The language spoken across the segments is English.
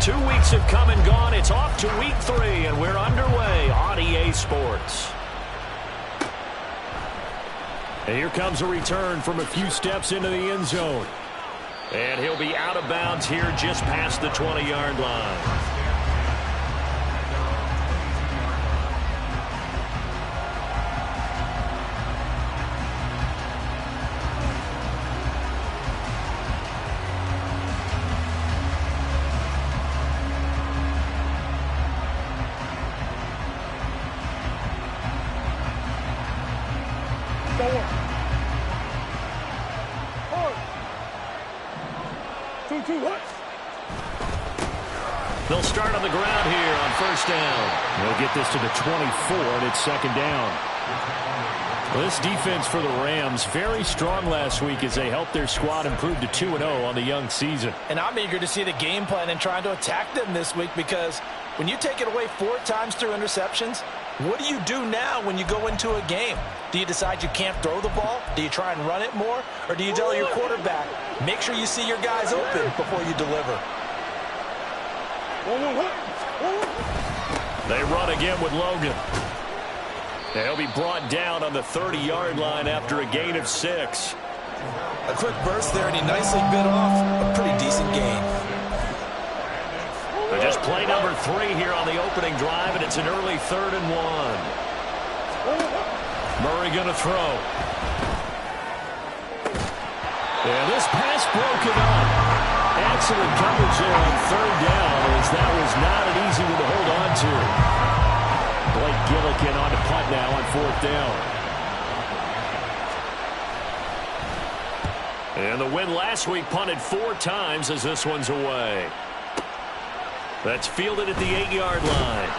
2 weeks have come and gone. It's off to week 3, and we're underway on EA Sports. And here comes a return from a few steps into the end zone. And he'll be out of bounds here just past the 20-yard line. They'll start on the ground here on first down. They'll get this to the 24, and it's second down. Well, this defense for the Rams, very strong last week as they helped their squad improve to 2-0 on the young season. And I'm eager to see the game plan and trying to attack them this week, because when you take it away 4 times through interceptions, what do you do now when you go into a game? Do you decide you can't throw the ball? Do you try and run it more? Or do you tell your quarterback, make sure you see your guys open before you deliver? They run again with Logan. They'll be brought down on the 30-yard line after a gain of 6. A quick burst there, and he nicely bit off a pretty decent gain. They're just play number 3 here on the opening drive, and it's an early 3rd and 1. Murray going to throw. And this pass broken up. Excellent coverage there on 3rd down, as that was not an easy one to hold on to. Blake Gillikin on to punt now on 4th down. And the win last week punted 4 times as this one's away. That's fielded at the 8-yard line.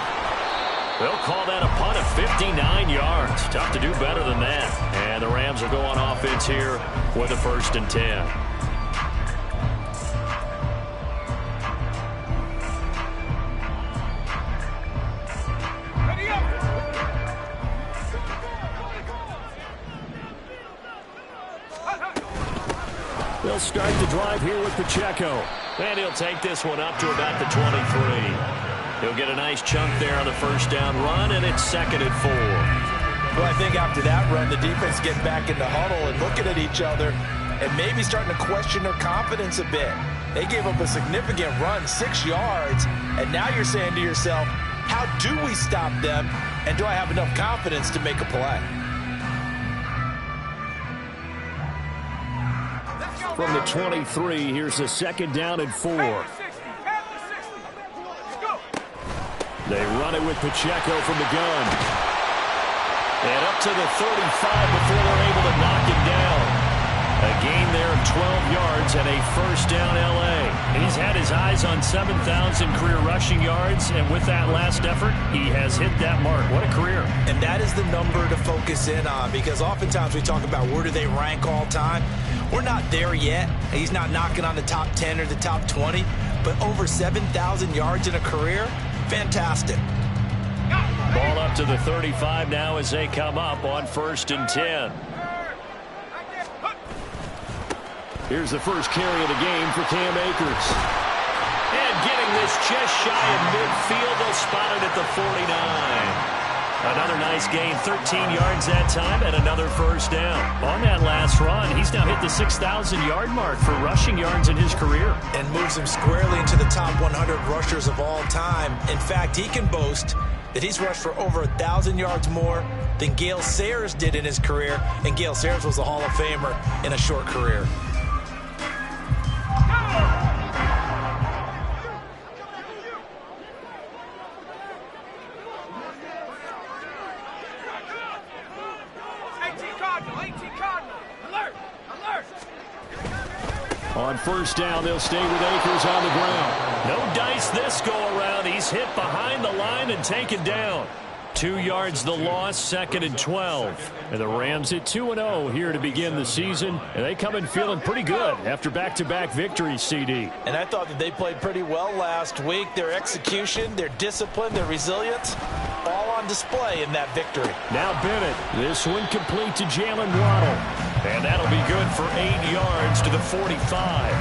They'll call that a punt of 59 yards. Tough to do better than that. And the Rams will go on offense here with a 1st and 10. They'll start the drive here with Pacheco. And he'll take this one up to about the 23. He'll get a nice chunk there on the 1st down run, and it's 2nd and 4. Well, I think after that run, the defense getting back in the huddle and looking at each other and maybe starting to question their confidence a bit. They gave up a significant run, 6 yards, and now you're saying to yourself, how do we stop them, and do I have enough confidence to make a play? From the 23, here's a 2nd down and 4. They run it with Pacheco from the gun. And up to the 35 before they're able to knock him down. A gain there of 12 yards and a 1st down L.A. And he's had his eyes on 7,000 career rushing yards, and with that last effort, he has hit that mark. What a career. And that is the number to focus in on, because oftentimes we talk about where do they rank all time. We're not there yet. He's not knocking on the top 10 or the top 20, but over 7,000 yards in a career, fantastic. Ball up to the 35 now as they come up on 1st and 10. Here's the first carry of the game for Cam Akers. And getting this just shy of midfield, they'll spot it at the 49. Another nice gain, 13 yards that time, and another 1st down. On that last run, he's now hit the 6,000-yard mark for rushing yards in his career. And moves him squarely into the top 100 rushers of all time. In fact, he can boast that he's rushed for over 1,000 yards more than Gale Sayers did in his career, and Gale Sayers was a Hall of Famer in a short career. On 1st down, they'll stay with Akers on the ground. No dice this go-around. He's hit behind the line and taken down. 2 yards the loss, 2nd and 12. And the Rams at 2-0 here to begin the season. And they come in feeling pretty good after back-to-back victories, CD. And I thought that they played pretty well last week. Their execution, their discipline, their resilience, all on display in that victory. Now Bennett. This one complete to Jalen Waddle. And that'll be good for 8 yards to the 45.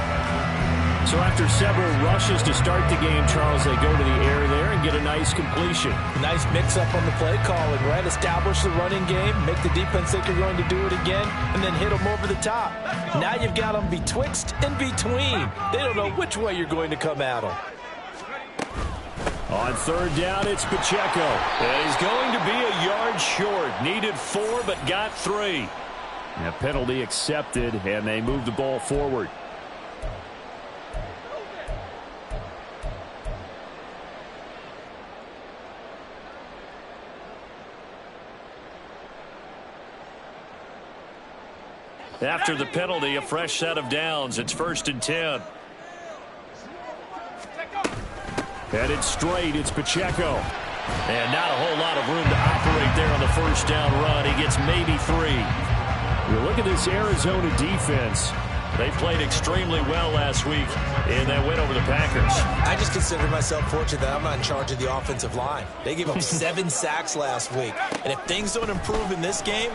So after several rushes to start the game, Charles, they go to the air there and get a nice completion. Nice mix-up on the play calling, right? Establish the running game, make the defense think you're going to do it again, and then hit them over the top. Now you've got them betwixt and between. They don't know which way you're going to come at them. On third down, it's Pacheco. And he's going to be a yard short. Needed 4, but got 3. And a penalty accepted, and they move the ball forward. After the penalty, a fresh set of downs. It's 1st and 10. Headed straight, it's Pacheco. And not a whole lot of room to operate there on the first down run. He gets maybe 3. You look at this Arizona defense. They played extremely well last week in that win over the Packers. I just consider myself fortunate that I'm not in charge of the offensive line. They gave up 7 sacks last week. And if things don't improve in this game,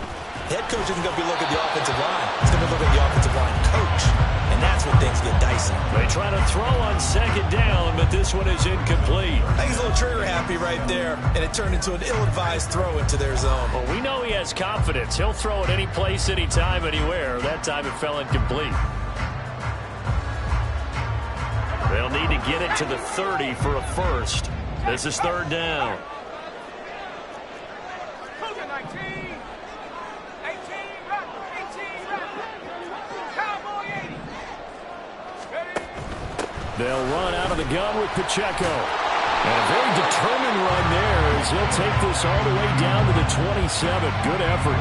the head coach isn't going to be looking at the offensive line. He's going to look at the offensive line coach. And that's when things get dicey. They try to throw on second down, but this one is incomplete. I think he's a little trigger happy right there, and it turned into an ill-advised throw into their zone. Well, we know he has confidence. He'll throw it any place, anytime, anywhere. That time it fell incomplete. They'll need to get it to the 30 for a first. This is third down. They'll run out of the gun with Pacheco. And a very determined run there as he'll take this all the way down to the 27. Good effort.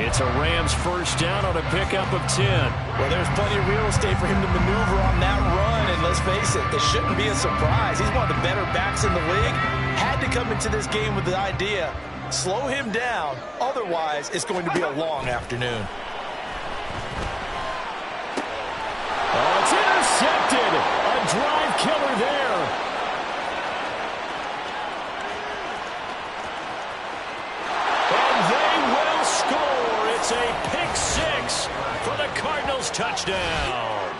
It's a Rams first down on a pickup of 10. Well, there's plenty of real estate for him to maneuver on that run. And let's face it, it shouldn't be a surprise. He's one of the better backs in the league. Had to come into this game with the idea, slow him down. Otherwise, it's going to be a long afternoon. Oh, it's intercepted. A drive killer there. And they will score. It's a pick 6 for the Cardinals touchdown.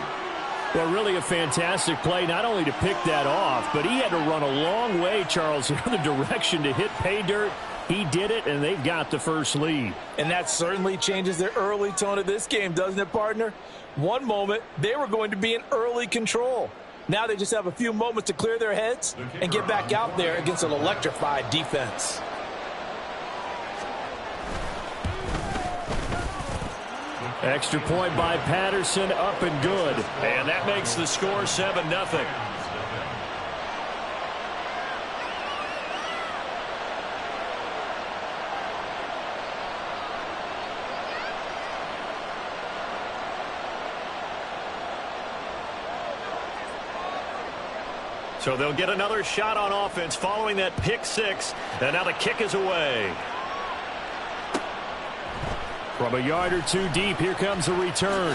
Well, really a fantastic play, not only to pick that off, but he had to run a long way, Charles, the other direction to hit pay dirt. He did it, and they've got the first lead. And that certainly changes the early tone of this game, doesn't it, partner? One moment, they were going to be in early control. Now they just have a few moments to clear their heads and get back out there against an electrified defense. Extra point by Patterson, up and good. And that makes the score 7-0. So they'll get another shot on offense following that pick 6. And now the kick is away. From a yard or two deep, here comes a return.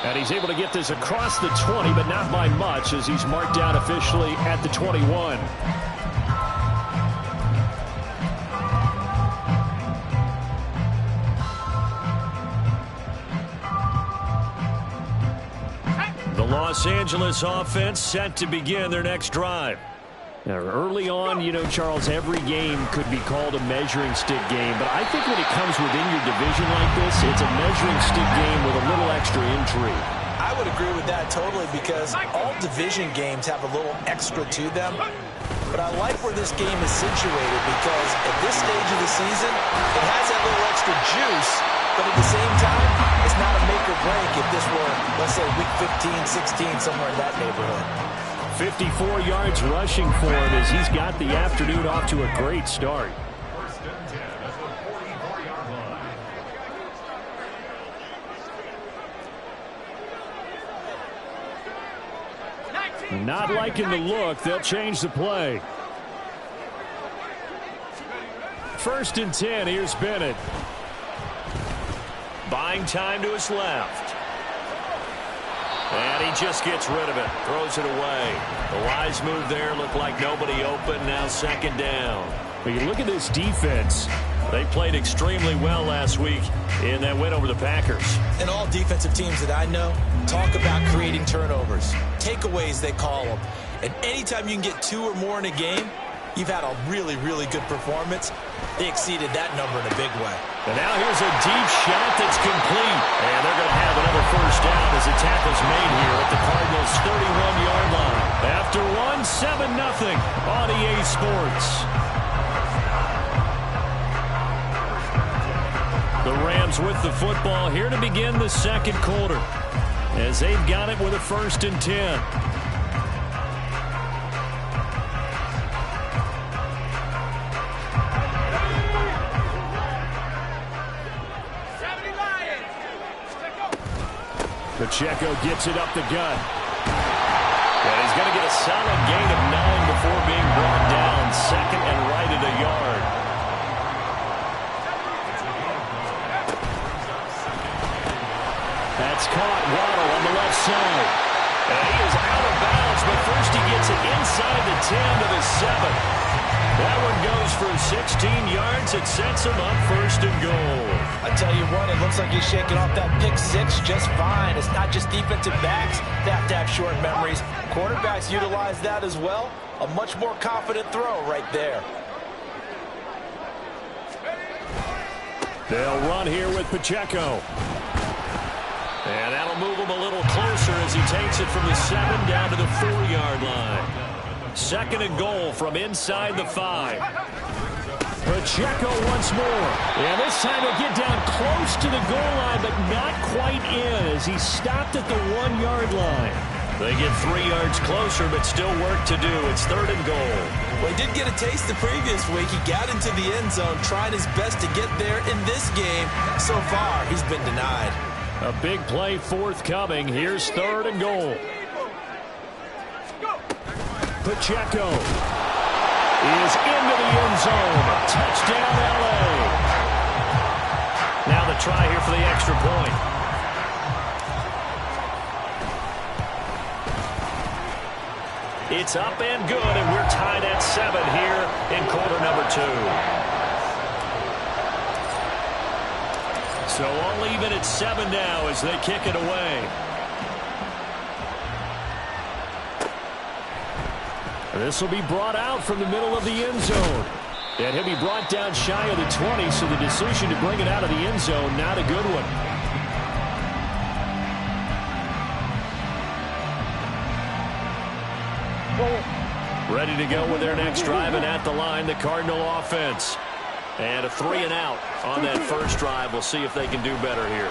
And he's able to get this across the 20, but not by much as he's marked down officially at the 21. The Los Angeles offense set to begin their next drive. Now, early on, you know, Charles, every game could be called a measuring stick game. But I think when it comes within your division like this, it's a measuring stick game with a little extra intrigue. I would agree with that totally because all division games have a little extra to them. But I like where this game is situated because at this stage of the season, it has that little extra juice. But at the same time, it's not a make or break if this were, let's say, week 15, 16, somewhere in that neighborhood. 54 yards rushing for him as he's got the afternoon off to a great start. Not liking the look. They'll change the play. 1st and 10. Here's Bennett. Buying time to his left. And he just gets rid of it. Throws it away. The wise move there. Looked like nobody open. Now 2nd down. But you look at this defense. They played extremely well last week in that win over the Packers. And all defensive teams that I know talk about creating turnovers. Takeaways, they call them. And anytime you can get 2 or more in a game, you've had a really, really good performance. They exceeded that number in a big way. And now here's a deep shot that's complete. And they're going to have another first down as the tackle's made here at the Cardinals' 31-yard line. After one, 7-0 on EA Sports. The Rams with the football here to begin the second quarter, as they've got it with a 1st and 10. Pacheco gets it up the gut. And he's going to get a solid gain of 9 before being brought down. 2nd and right at a yard. That's caught. Waddle on the left side. And he is out of bounds, but first he gets it inside the 10 to the 7. That one goes for 16 yards. It sets him up 1st and goal. I tell you what, it looks like he's shaking off that pick 6 just fine. It's not just defensive backs that have to have short memories. Quarterbacks utilize that as well. A much more confident throw right there. They'll run here with Pacheco. And that'll move him a little closer as he takes it from the 7 down to the 4-yard line. 2nd and goal from inside the 5. Pacheco once more. And this time he'll get down close to the goal line, but not quite in as he stopped at the 1-yard line. They get 3 yards closer, but still work to do. It's 3rd and goal. Well, he did get a taste the previous week. He got into the end zone, trying his best to get there in this game. So far, he's been denied. A big play forthcoming. Here's 3rd and goal. Pacheco is into the end zone. Touchdown, L.A. Now the try here for the extra point. It's up and good, and we're tied at 7 here in quarter number 2. So all even at 7 now as they kick it away. This will be brought out from the middle of the end zone. And he'll be brought down shy of the 20, so the decision to bring it out of the end zone, not a good one. Ready to go with their next drive, and at the line, the Cardinal offense. And a 3 and out on that first drive. We'll see if they can do better here.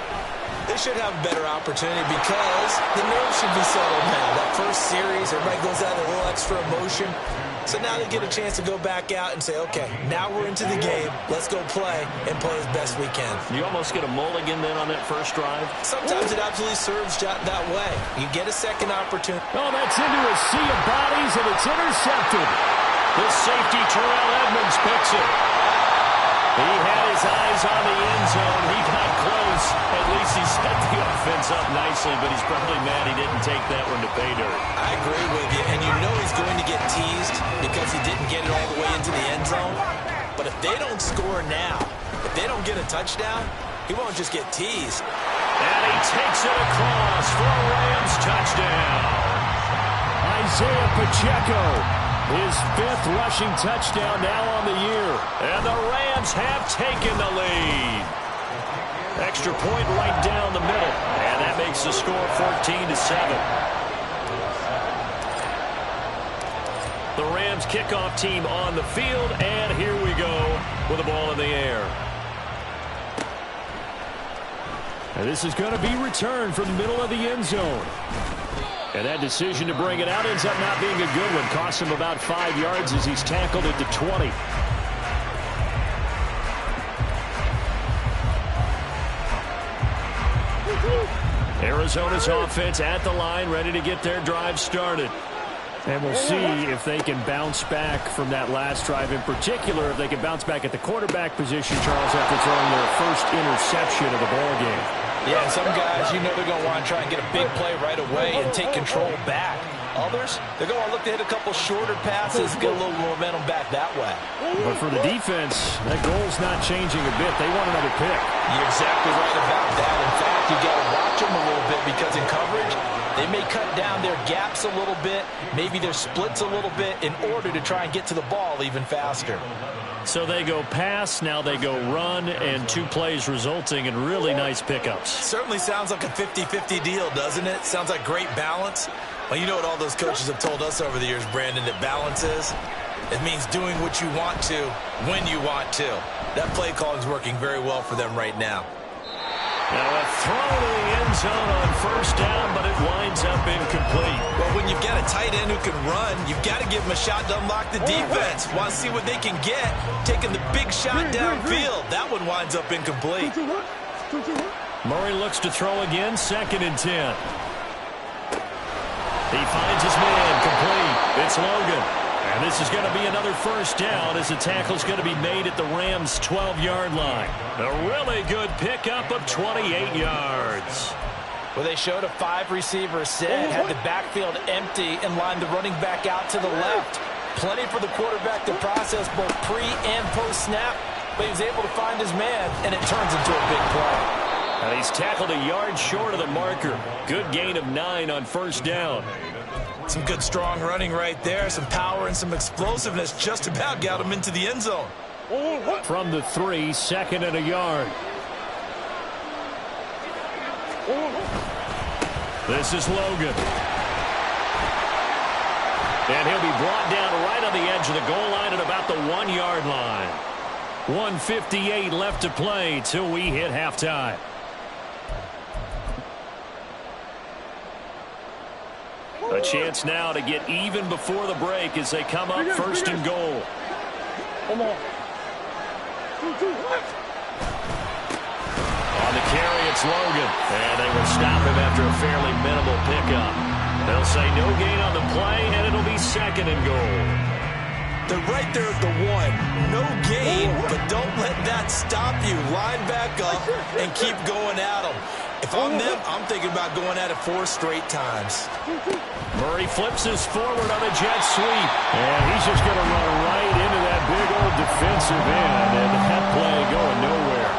They should have a better opportunity because the nerves should be settled now. That first series, everybody goes out with a little extra emotion. So now they get a chance to go back out and say, okay, now we're into the game. Let's go play and play as best we can. You almost get a mulligan then on that first drive? Sometimes it absolutely serves that way. You get a second opportunity. Oh, that's into a sea of bodies, and it's intercepted. The safety, Terrell Edmunds, picks it. He had his eyes on the end zone. He got close. At least he set the offense up nicely, but he's probably mad he didn't take that one to pay dirt. I agree with you, and you know he's going to get teased because he didn't get it all the way into the end zone. But if they don't score now, if they don't get a touchdown, he won't just get teased. And he takes it across for a Rams touchdown. Isaiah Pacheco, his 5th rushing touchdown now on the year. And the Rams have taken the lead. Extra point right down the middle. And that makes the score 14-7. The Rams kickoff team on the field. And here we go with the ball in the air. And this is going to be returned from the middle of the end zone. And that decision to bring it out ends up not being a good one. Costs him about 5 yards as he's tackled at the 20. Arizona's offense at the line, ready to get their drive started. And we'll see if they can bounce back from that last drive. In particular, if they can bounce back at the quarterback position, Charles, after throwing their first interception of the ballgame. Yeah, some guys, you know they're going to want to try and get a big play right away and take control back. Others, they're going to look to hit a couple shorter passes, get a little momentum back that way. But for the defense, that goal's not changing a bit. They want another pick. You're exactly right about that. In fact, you got to watch them a little bit because in coverage, they may cut down their gaps a little bit, maybe their splits a little bit in order to try and get to the ball even faster. So they go pass, now they go run, and 2 plays resulting in really nice pickups. Certainly sounds like a 50-50 deal, doesn't it? Sounds like great balance. Well, you know what all those coaches have told us over the years, Brandon, that balance is? It means doing what you want to when you want to. That play calling is working very well for them right now. Now a throw to the end zone on first down, but it winds up incomplete. Well, when you've got a tight end who can run, you've got to give him a shot to unlock the defense. Want to see what they can get, taking the big shot downfield. That one winds up incomplete. Murray looks to throw again, 2nd and 10. He finds his man, complete. It's Logan. And this is going to be another first down as the tackle's going to be made at the Rams' 12-yard line. A really good pickup of 28 yards. Well, they showed a 5-receiver set, had the backfield empty, and lined the running back out to the left. Plenty for the quarterback to process both pre- and post-snap, but he was able to find his man, and it turns into a big play. And he's tackled a yard short of the marker. Good gain of 9 on first down. Some good strong running right there, some power and some explosiveness just about got him into the end zone. From the 3, 2nd and a yard. This is Logan. And he'll be brought down right on the edge of the goal line at about the 1-yard line. 1:58 left to play till we hit halftime. A chance now to get even before the break as they come up 1st and goal. On the carry, it's Logan. And they will stop him after a fairly minimal pickup. They'll say no gain on the play, and it'll be 2nd and goal. They're right there at the 1. No gain, but don't let that stop you. Line back up and keep going at them. If I'm them, I'm thinking about going at it 4 straight times. Murray flips his forward on a jet sweep. And he's just going to run right into that big old defensive end. And that play going nowhere.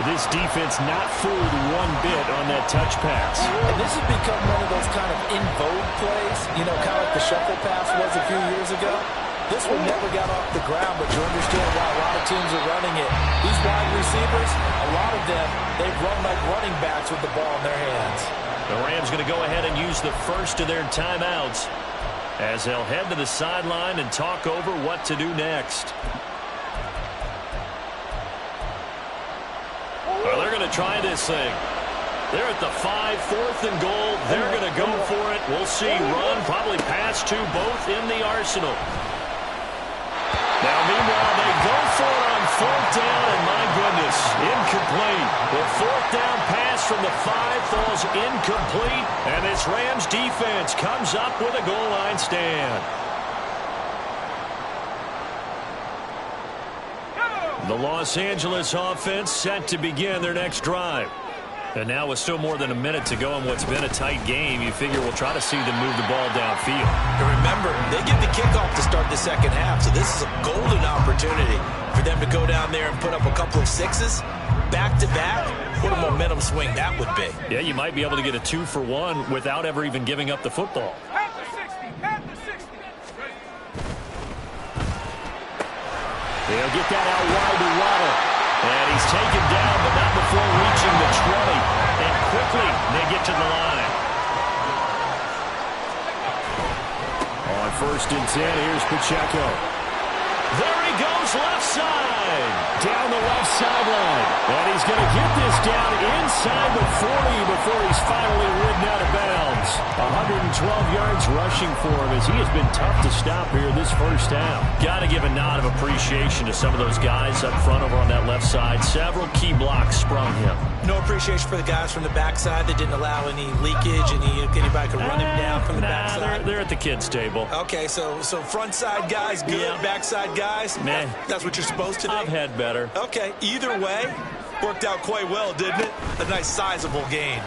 This defense not fooled one bit on that touch pass. And this has become one of those kind of in vogue plays, you know, kind of like the shuffle pass was a few years ago. This one never got off the ground, but you understand why a lot of teams are running it. These wide receivers, a lot of them, they run like running backs with the ball in their hands. The Rams going to go ahead and use the first of their timeouts as they'll head to the sideline and talk over what to do next. Well, they're going to try this thing. They're at the 5, 4th and goal. They're going to go for it. We'll see. Run, probably pass to both in the arsenal. Now, meanwhile, they go for it on 4th down, and my goodness, incomplete. The 4th down pass from the 5 falls incomplete, and this Rams defense comes up with a goal line stand. The Los Angeles offense set to begin their next drive. And now with still more than a minute to go in what's been a tight game, you figure we'll try to see them move the ball downfield. And remember, they get the kickoff to start the second half, so this is a golden opportunity for them to go down there and put up a couple of 6s back-to-back. What a momentum swing that would be. Yeah, you might be able to get a 2-for-1 without ever even giving up the football. They'll get that out wide to Waddle. And he's taken down, but not before reaching the 20. And quickly, they get to the line. On 1st and 10, here's Pacheco. There he goes, left side. Down the left sideline. And he's going to get this down inside the 40 before he's finally ridden out of bounds. 112 yards rushing for him as he has been tough to stop here this first half. Got to give a nod of appreciation to some of those guys up front over on that left side. Several key blocks sprung him. No appreciation for the guys from the backside that didn't allow any leakage, anybody could run him down from the backside. They're at the kids' table. Okay, so front side guys good, yeah. Backside guys, man, that's what you're supposed to do. I've had better. Okay, either way, worked out quite well, didn't it? A nice sizable gain.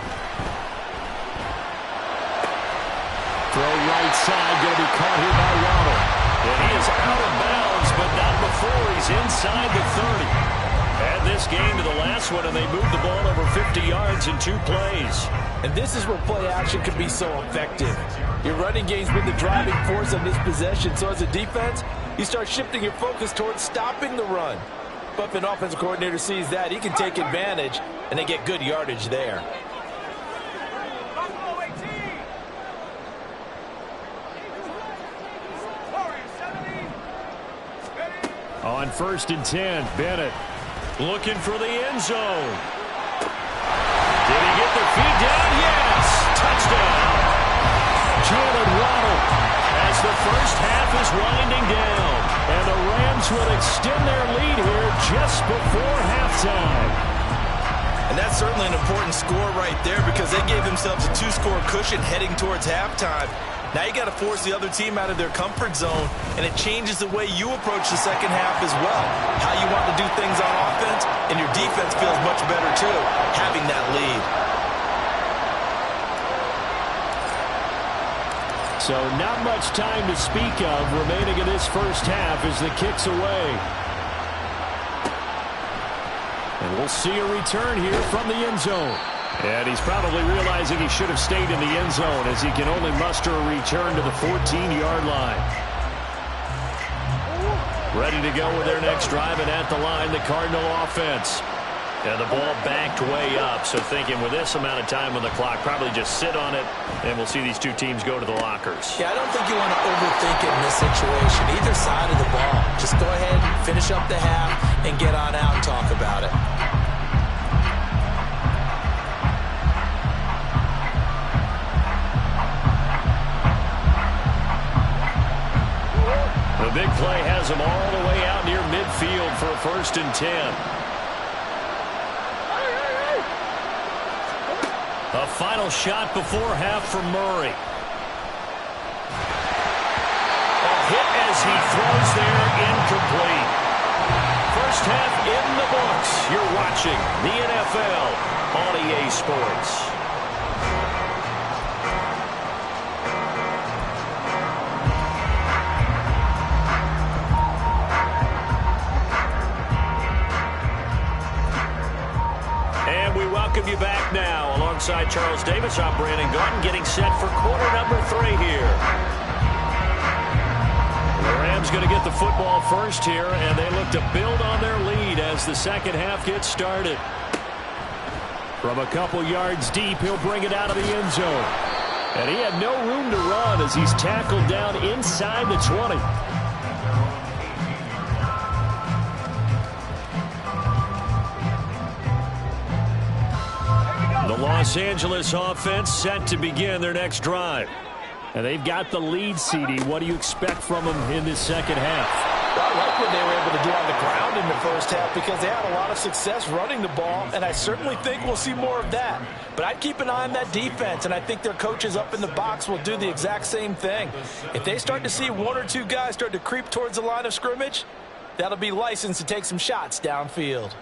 Throw right side, going to be caught here by Waddle. And he is out of bounds, but not before he's inside the 30. Add this game to the last one, and they moved the ball over 50 yards in 2 plays. And this is where play action can be so effective. Your running game's been the driving force of this possession, so as a defense, you start shifting your focus towards stopping the run. But if an offensive coordinator sees that, he can take advantage, and they get good yardage there. On 1st and 10, Bennett looking for the end zone. Did he get the feet down? Yes! Touchdown! Jalen Waddle as the first half is winding down. And the Rams will extend their lead here just before halftime. And that's certainly an important score right there because they gave themselves a 2-score cushion heading towards halftime. Now you got to force the other team out of their comfort zone, and it changes the way you approach the second half as well. How you want to do things on offense, and your defense feels much better too, having that lead. So not much time to speak of remaining in this first half as the kick's away. And we'll see a return here from the end zone. And he's probably realizing he should have stayed in the end zone as he can only muster a return to the 14-yard line. Ready to go with their next drive, and at the line, the Cardinal offense. And the ball backed way up, so thinking with this amount of time on the clock, probably just sit on it, and we'll see these two teams go to the lockers. Yeah, I don't think you want to overthink it in this situation. Either side of the ball. Just go ahead, finish up the half, and get on out and talk about it. The big play has them all the way out near midfield for a 1st and 10. A final shot before half from Murray. A hit as he throws there, incomplete. First half in the books. You're watching the NFL on EA Sports. Welcome you back now. Alongside Charles Davis, I'm Brandon Gaudin, getting set for quarter number 3 here. The Rams going to get the football first here, and they look to build on their lead as the second half gets started. From a couple yards deep, he'll bring it out of the end zone. And he had no room to run as he's tackled down inside the 20. The Los Angeles offense set to begin their next drive. And they've got the lead, CD. What do you expect from them in this second half? Well, I like what they were able to do on the ground in the first half because they had a lot of success running the ball, and I certainly think we'll see more of that. But I'd keep an eye on that defense, and I think their coaches up in the box will do the exact same thing. If they start to see 1 or 2 guys start to creep towards the line of scrimmage, that'll be licensed to take some shots downfield.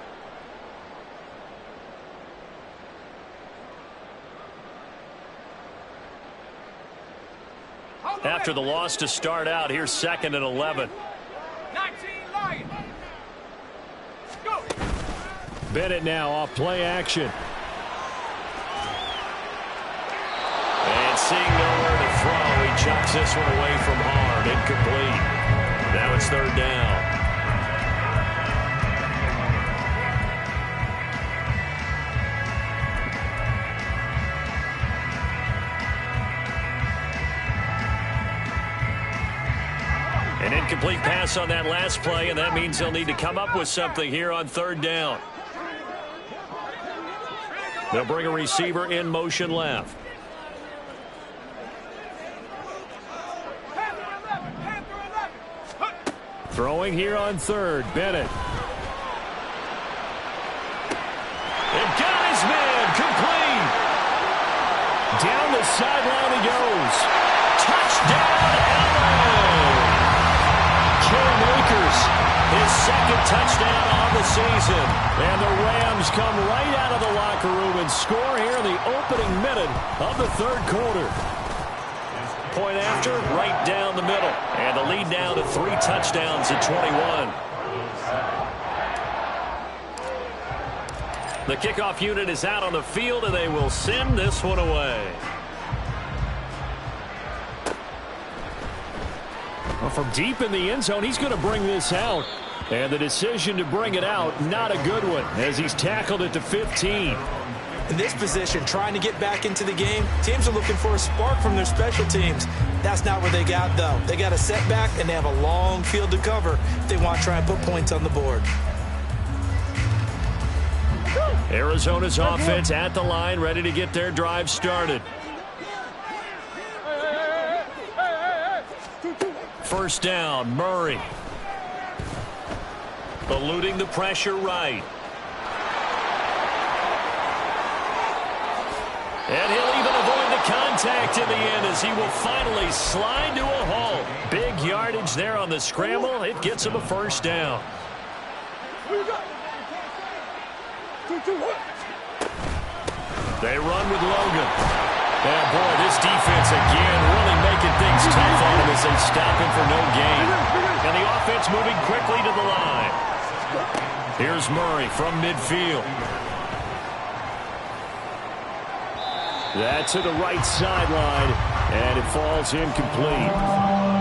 After the loss to start out, here's 2nd and 11. 19 Lions. Go. Bennett now off play action. And seeing nowhere to throw, he chucks this one away from hard. Incomplete. Now it's 3rd down. An incomplete pass on that last play, and that means they'll need to come up with something here on 3rd down. They'll bring a receiver in motion left. Throwing here on 3rd, Bennett. And got his man, complete. Down the sideline he goes. Touchdown, LA! Cam Akers, his 2nd touchdown on the season. And the Rams come right out of the locker room and score here in the opening minute of the 3rd quarter. point after, right down the middle. And the lead now to 3 touchdowns at 21. The kickoff unit is out on the field, and they will send this one away. Well, from deep in the end zone, he's going to bring this out. And the decision to bring it out, not a good one, as he's tackled at the 15. In this position, trying to get back into the game, teams are looking for a spark from their special teams. That's not what they got, though. They got a setback, and they have a long field to cover if they want to try and put points on the board. Arizona's offense at the line, ready to get their drive started. First down, Murray. Eluding the pressure right. And he'll even avoid the contact in the end as he will finally slide to a halt. Big yardage there on the scramble. It gets him a first down. They run with Logan. And boy, this defense again really making things tough on him as they stop him for no gain. And the offense moving quickly to the line. Here's Murray from midfield. That's to the right sideline, and it falls incomplete.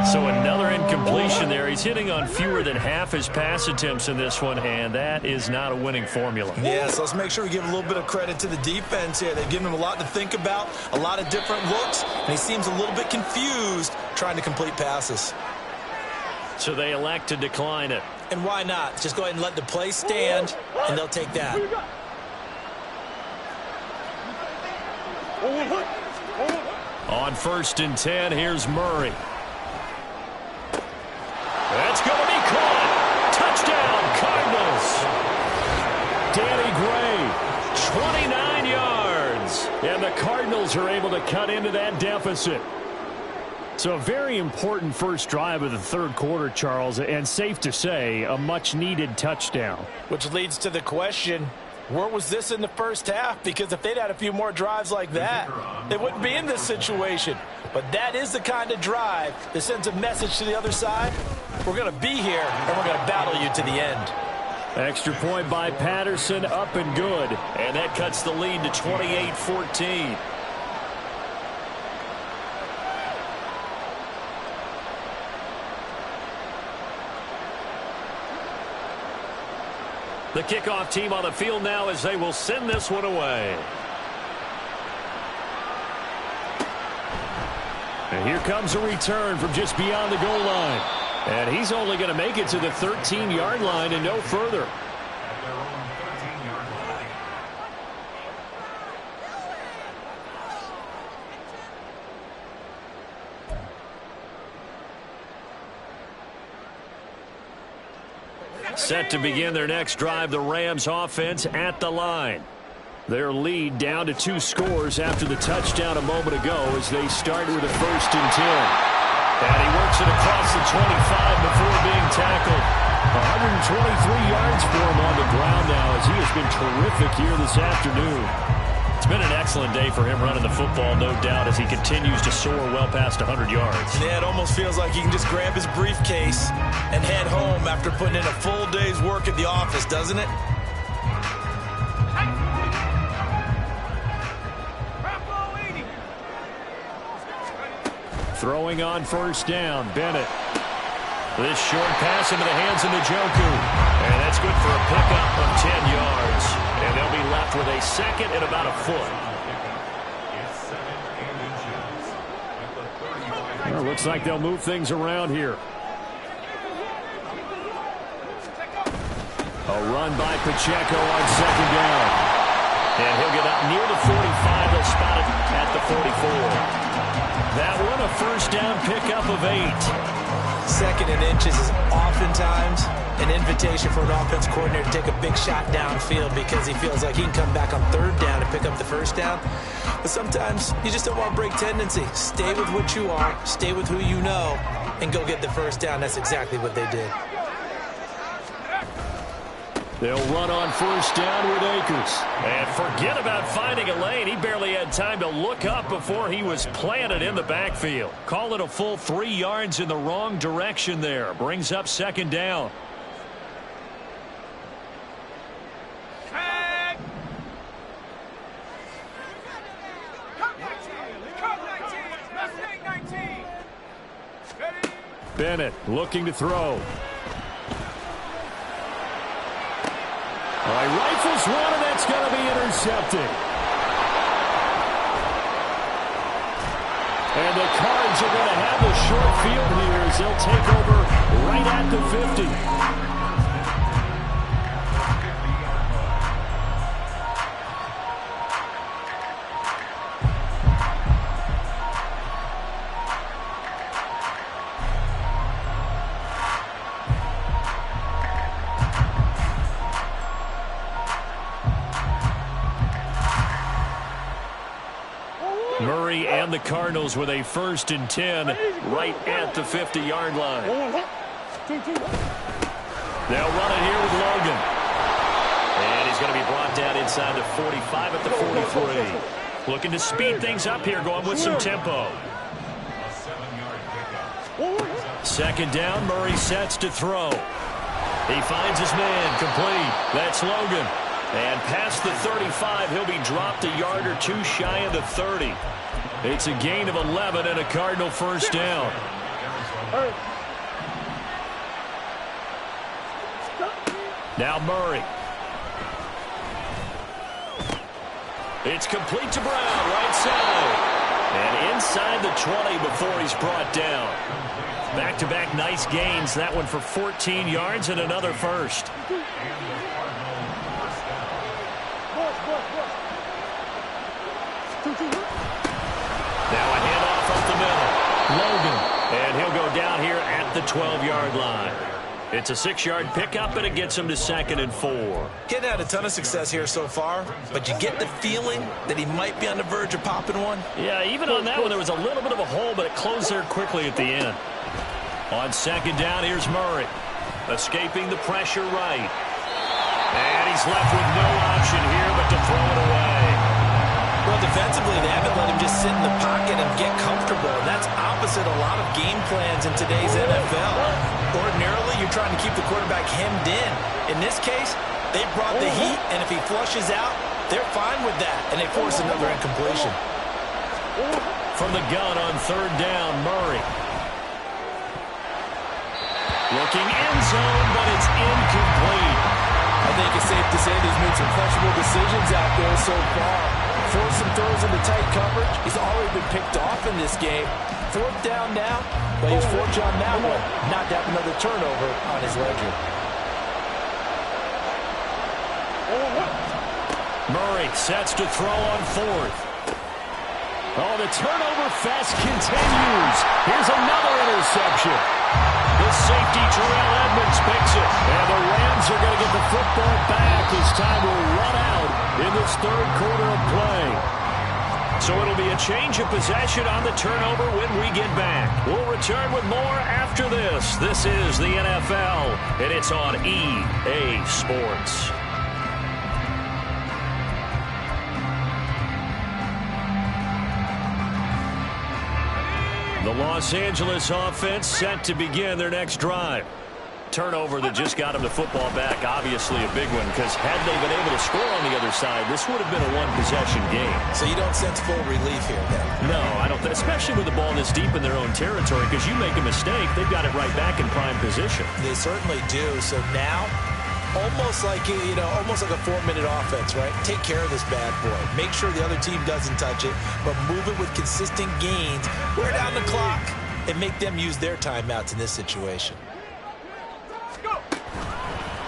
So another incompletion there. He's hitting on fewer than half his pass attempts in this one, and that is not a winning formula. Yes, let's make sure we give a little bit of credit to the defense here. They've given him a lot to think about, a lot of different looks, and he seems a little bit confused trying to complete passes. So they elect to decline it. And why not? Just go ahead and let the play stand, and they'll take that. On 1st and 10, here's Murray. That's going to be caught. Touchdown, Cardinals. Danny Gray, 29 yards. And the Cardinals are able to cut into that deficit. So a very important first drive of the third quarter, Charles, and safe to say, a much-needed touchdown. Which leads to the question, where was this in the first half? Because if they'd had a few more drives like that, they wouldn't be in this situation. But that is the kind of drive that sends a message to the other side. We're going to be here, and we're going to battle you to the end. Extra point by Patterson, up and good. And that cuts the lead to 28-14. The kickoff team on the field now as they will send this one away. And here comes a return from just beyond the goal line. And he's only going to make it to the 13-yard line and no further. Set to begin their next drive, the Rams offense at the line. Their lead down to 2 scores after the touchdown a moment ago as they start with a 1st and 10. And he works it across the 25 before being tackled. 123 yards for him on the ground now as he has been terrific here this afternoon. It's been an excellent day for him running the football, no doubt, as he continues to soar well past 100 yards. Yeah, it almost feels like he can just grab his briefcase and head home after putting in a full day's work at the office, doesn't it? Throwing on 1st down, Bennett. This short pass into the hands of Njoku. And that's good for a pickup of 10 yards. And they'll be left with a 2nd and about a foot. Well, looks like they'll move things around here. A run by Pacheco on 2nd down. And he'll get up near the 45. They'll spot it at the 44. That one a 1st down pickup of 8. 2nd and inches is oftentimes an invitation for an offense coordinator to take a big shot downfield because he feels like he can come back on 3rd down and pick up the 1st down. But sometimes you just don't want to break tendency. Stay with what you are, stay with who you know, and go get the 1st down. That's exactly what they did. They'll run on first down with Akers. And forget about finding a lane. He barely had time to look up before he was planted in the backfield. Call it a full 3 yards in the wrong direction there. Brings up second down. Bennett looking to throw. All right, rifles one, and that's going to be intercepted. And the Cards are going to have the short field here as they'll take over right at the 50. Murray and the Cardinals with a 1st and 10 right at the 50-yard line. They'll run it here with Logan. And he's going to be brought down inside the 45 at the 43. Looking to speed things up here, going with some tempo. 2nd down, Murray sets to throw. He finds his man, complete. That's Logan. And past the 35, he'll be dropped a yard or 2 shy of the 30. It's a gain of 11 and a Cardinal 1st down. Now Murray. It's complete to Brown, right side. And inside the 20 before he's brought down. Back-to-back nice gains. That one for 14 yards and another 1st. Now a handoff up the middle. Logan. And he'll go down here at the 12-yard line. It's a 6-yard pickup, and it gets him to 2nd and 4. Getting had a ton of success here so far, but you get the feeling that he might be on the verge of popping one. Yeah, even on that one, there was a little bit of a hole, but it closed there quickly at the end. On 2nd down, here's Murray. Escaping the pressure right. And he's left with no option here but to throw it away. Well, defensively, they haven't let him just sit in the pocket and get comfortable. And that's opposite a lot of game plans in today's NFL. Ordinarily, you're trying to keep the quarterback hemmed in. In this case, they brought the heat, and if he flushes out, they're fine with that. And they force another incompletion. From the gun on 3rd down, Murray. Looking end zone, but it's incomplete. I think it's safe to say he's made some questionable decisions out there so far. Forced some throws into tight coverage. He's already been picked off in this game. 4th down now, but he's fortunate on that one not to have another turnover on his ledger. Murray sets to throw on 4th. Oh, the turnover fest continues. Here's another interception. The safety, Terrell Edmonds, picks it. And the Rams are going to get the football back as time will run out in this 3rd quarter of play. So it'll be a change of possession on the turnover when we get back. We'll return with more after this. This is the NFL, and it's on EA Sports. The Los Angeles offense set to begin their next drive. Turnover that just got them the football back, obviously a big one, because had they been able to score on the other side, this would have been a one-possession game. So you don't sense full relief here, then? No, I don't, especially with the ball this deep in their own territory, because you make a mistake, they've got it right back in prime position. They certainly do. So now, almost like almost like a 4-minute offense, right? Take care of this bad boy. Make sure the other team doesn't touch it, but move it with consistent gains. Wear down the clock and make them use their timeouts in this situation.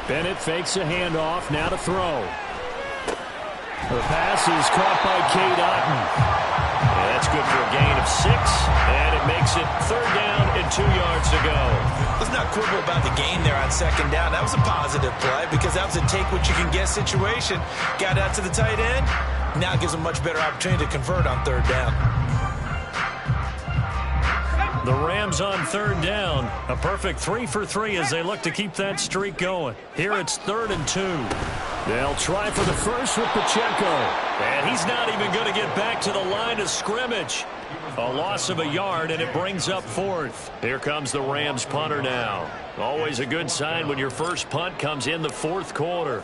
Bennett fakes a handoff, now to throw. The pass is caught by Cade Otton. Yeah, that's good for a gain of 6, and it makes it 3rd down and 2 yards to go. Let's not quibble about the gain there on 2nd down. That was a positive play because that was a take-what-you-can-get situation. Got out to the tight end. Now gives them a much better opportunity to convert on 3rd down. The Rams on third down. A perfect 3 for 3 as they look to keep that streak going. Here it's 3rd and 2. They'll try for the first with Pacheco. And he's not even going to get back to the line of scrimmage. A loss of a yard, and it brings up 4th. Here comes the Rams punter now. Always a good sign when your first punt comes in the 4th quarter.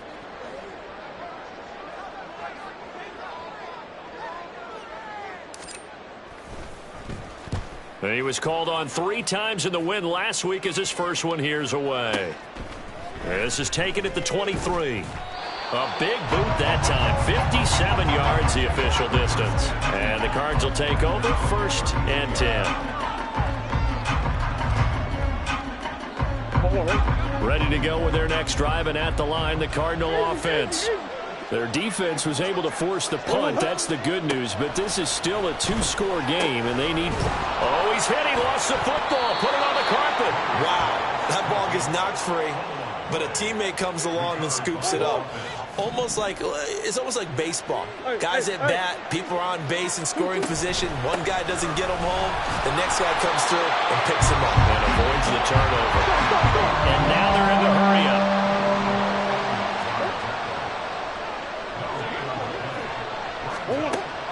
He was called on 3 times in the win last week as his first one here's away. This is taken at the 23. A big boot that time. 57 yards the official distance. And the Cards will take over 1st and 10. Ready to go with their next drive, and at the line, the Cardinal offense. Their defense was able to force the punt. That's the good news. But this is still a 2-score game, and they need... Oh, he's hit. He lost the football. Put it on the carpet. Wow. That ball gets knocked free, but a teammate comes along and scoops it up. It's almost like baseball. Guys at bat, people are on base in scoring position. One guy doesn't get him home. The next guy comes through and picks him up. And avoids the turnover. And now they're in the hurry-up.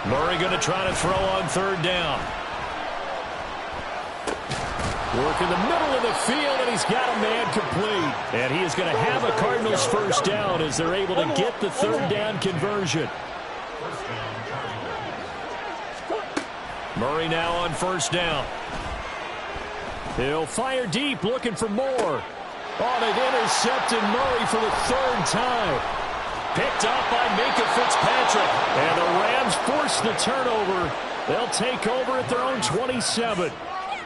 Murray going to try to throw on 3rd down. Work in the middle of the field, and he's got a man complete. And he is going to have a Cardinals first down as they're able to get the 3rd down conversion. Murray now on 1st down. He'll fire deep, looking for more. Oh, they've intercepted Murray for the 3rd time. Picked up by Minkah Fitzpatrick. And the Rams force the turnover. They'll take over at their own 27.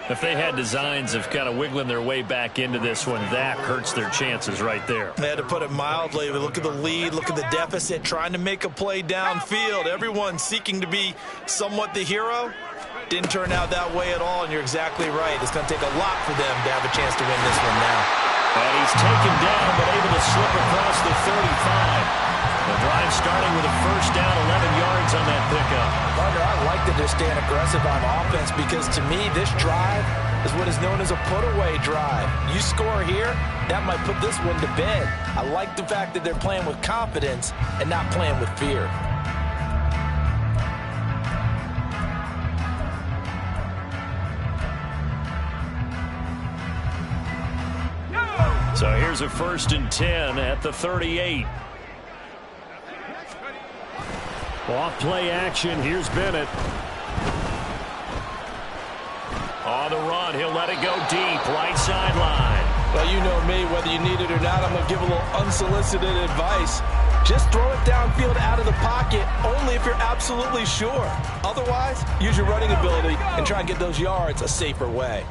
If they had designs of kind of wiggling their way back into this one, that hurts their chances right there. They had to put it mildly. Look at the lead, look at the deficit, trying to make a play downfield. Everyone seeking to be somewhat the hero. Didn't turn out that way at all, and you're exactly right. It's going to take a lot for them to have a chance to win this one now. And he's taken down, but able to slip across the 35. The drive starting with a first down, 11 yards on that pickup. Partner, I like that they're staying aggressive on offense because to me, this drive is what is known as a put-away drive. You score here, that might put this one to bed. I like the fact that they're playing with confidence and not playing with fear. So here's a 1st and 10 at the 38. Off play action. Here's Bennett. On the run. He'll let it go deep. Right sideline. Well, you know me. Whether you need it or not, I'm going to give a little unsolicited advice. Just throw it downfield out of the pocket only if you're absolutely sure. Otherwise, use your running ability and try and get those yards a safer way.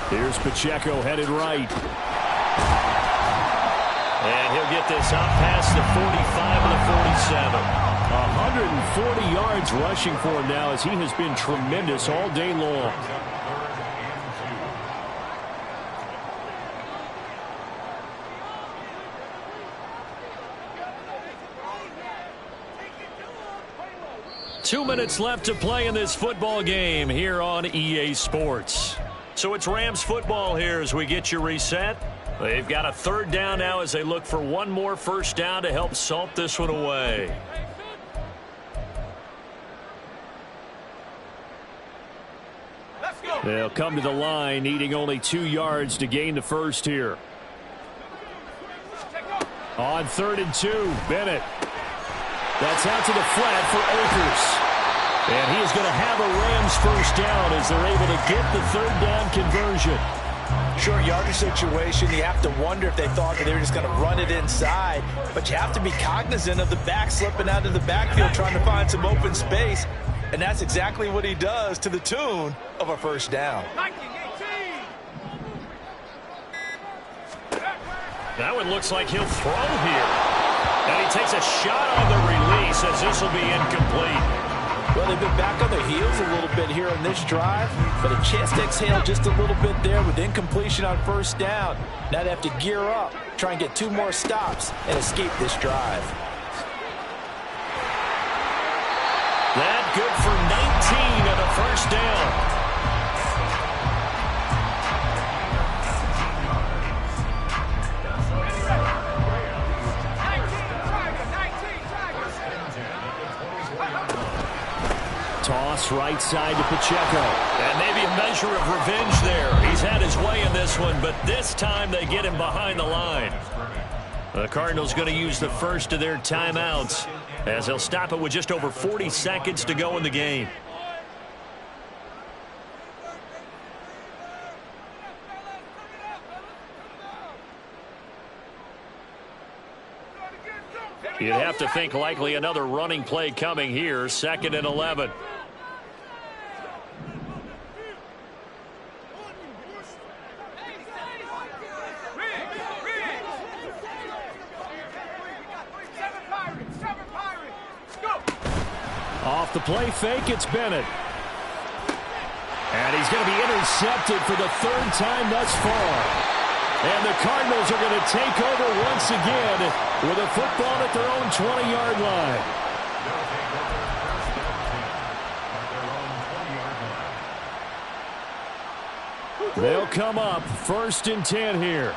Here's Pacheco headed right. And he'll get this up past the 45 and the 47. 140 yards rushing for him now as he has been tremendous all day long. Two minutes left to play in this football game here on EA Sports. So it's Rams football here as we get you reset. They've got a 3rd down now as they look for one more first down to help salt this one away. Let's go. They'll come to the line needing only 2 yards to gain the first here. On 3rd and 2, Bennett. That's out to the flat for Akers. And he is going to have a Rams first down as they're able to get the 3rd down conversion. Short yardage situation, you have to wonder if they thought that they were just going to run it inside. But you have to be cognizant of the back slipping out of the backfield trying to find some open space. And that's exactly what he does to the tune of a first down. 19-18. That one looks like he'll throw here. And he takes a shot on the release as this will be incomplete. Well, they've been back on their heels a little bit here on this drive, but a chance to exhale just a little bit there with incompletion on first down. Now they have to gear up, try and get 2 more stops and escape this drive. That good for down. Toss right side to Pacheco. And maybe a measure of revenge there. He's had his way in this one, but this time they get him behind the line. The Cardinals going to use the first of their timeouts as they'll stop it with just over 40 seconds to go in the game. You'd have to think likely another running play coming here, 2nd and 11. Off the play fake, it's Bennett. And he's going to be intercepted for the 3rd time thus far. And the Cardinals are going to take over once again with a football at their own 20-yard line. They'll come up 1st and 10 here.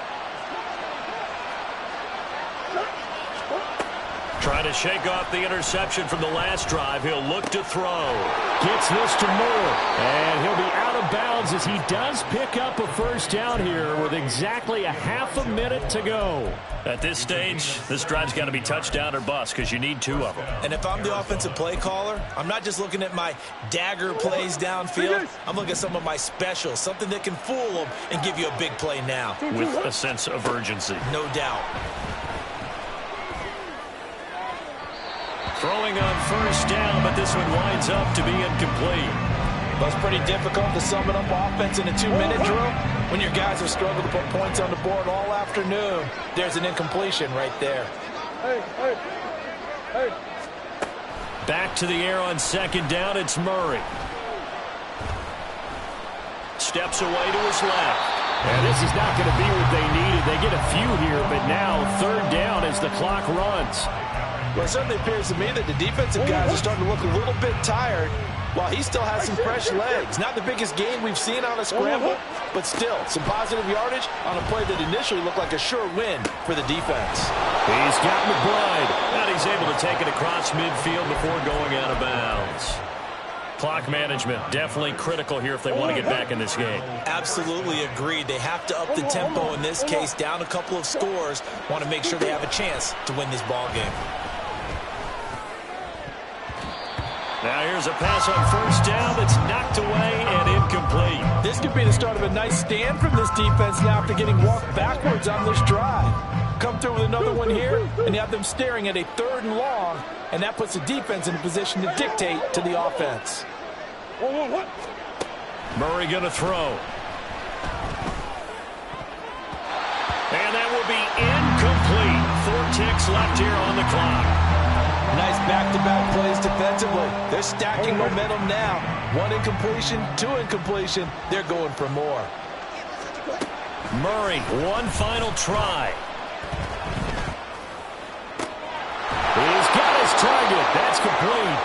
Trying to shake off the interception from the last drive. He'll look to throw. Gets this to Moore. And he'll be out of bounds as he does pick up a 1st down here with exactly a half a minute to go. At this stage, this drive's got to be touchdown or bust because you need 2 of them. And if I'm the offensive play caller, I'm not just looking at my dagger plays downfield. I'm looking at some of my specials, something that can fool them and give you a big play now. With a sense of urgency. No doubt. Throwing on 1st down, but this one winds up to be incomplete. Well, it's pretty difficult to sum it up offense in a 2-minute drill. When your guys have struggled to put points on the board all afternoon, there's an incompletion right there. Back to the air on 2nd down, it's Murray. Steps away to his left. And this is not going to be what they needed. They get a few here, but now 3rd down as the clock runs. Well, it certainly appears to me that the defensive guys are starting to look a little bit tired while he still has some fresh legs. Not the biggest gain we've seen on a scramble, but still some positive yardage on a play that initially looked like a sure win for the defense. He's got McBride, and he's able to take it across midfield before going out of bounds. Clock management definitely critical here if they want to get back in this game. Absolutely agreed. They have to up the tempo in this case, down a couple of scores. Want to make sure they have a chance to win this ball game. Now here's a pass on 1st down that's knocked away and incomplete. This could be the start of a nice stand from this defense now after getting walked backwards on this drive. Come through with another one here, and you have them staring at a 3rd and long, and that puts the defense in a position to dictate to the offense. Murray going to throw. And that will be incomplete. 4 ticks left here on the clock. Nice back-to-back plays defensively. They're stacking momentum now. 1 incompletion, 2 incompletion. They're going for more. Murray, 1 final try. He's got his target. That's complete.